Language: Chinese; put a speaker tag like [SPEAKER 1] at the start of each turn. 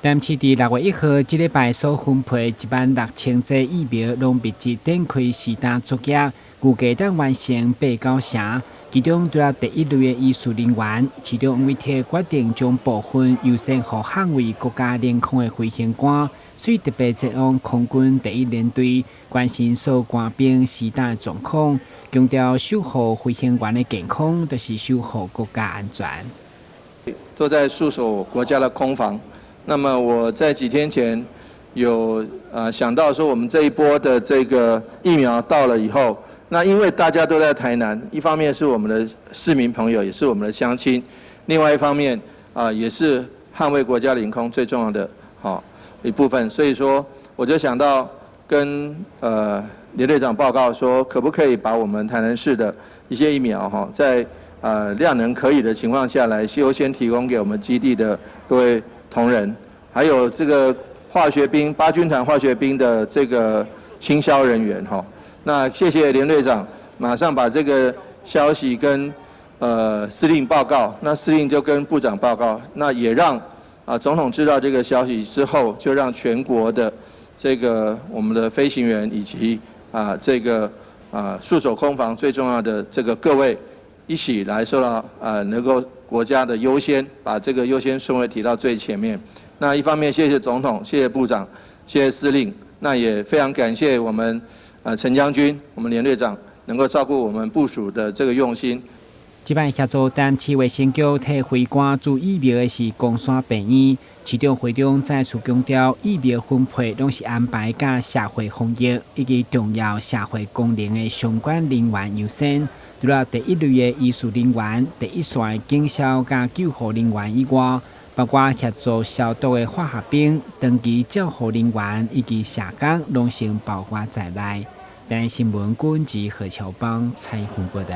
[SPEAKER 1] 但市伫6月1號即禮拜所分配16000劑疫苗，攏密集展開施打作業，預計當完成8到成。其中除了第一類嘅醫術人員，其中委託決定將部分優先予捍衛國家領空嘅飛行官，所以特別前往空軍第一聯隊關心所官兵施打嘅狀況，強調守護飛行員嘅健康，就是守護國家安全。
[SPEAKER 2] 都在戍守國家的空防。那麼我在幾天前有想到說，我們這一波的這個疫苗到了以後，那因為大家都在台南，一方面是我們的市民朋友，也是我們的鄉親，另外一方面也是捍衛國家領空最重要的一部分。所以說，我就想到跟連隊長報告說，可不可以把我們台南市的一些疫苗在量能可以的情況下來優先提供給我們基地的各位同仁，還有這個化學兵8軍團化學兵的這個清消人員那謝謝連隊長，馬上把這個消息跟司令報告，那司令就跟部長報告，那也讓總統知道這個消息之後，就讓全國的這個我們的飛行員以及這個戍守空防最重要的這個各位一起來受到能夠國家的優先，把這個優先順位提到最前面。那一方面謝謝總統，謝謝部長，謝謝司令，那也非常感謝我們陳將軍，我們連隊長能夠照顧我們部署的這個用心。
[SPEAKER 1] 這擺協助淡市衛生局替飛官注疫苗的是公山病院，市長會長再次強調，疫苗分配攏是安排甲社會防疫以及重要社會功能的相關人員優先。除了第一類嘅醫術人員、第一線警消加救護人員以外，包括協助消毒嘅化學兵、長期照護人員以及社工，攏成包括在內。台新聞軍及何超邦採訪報道。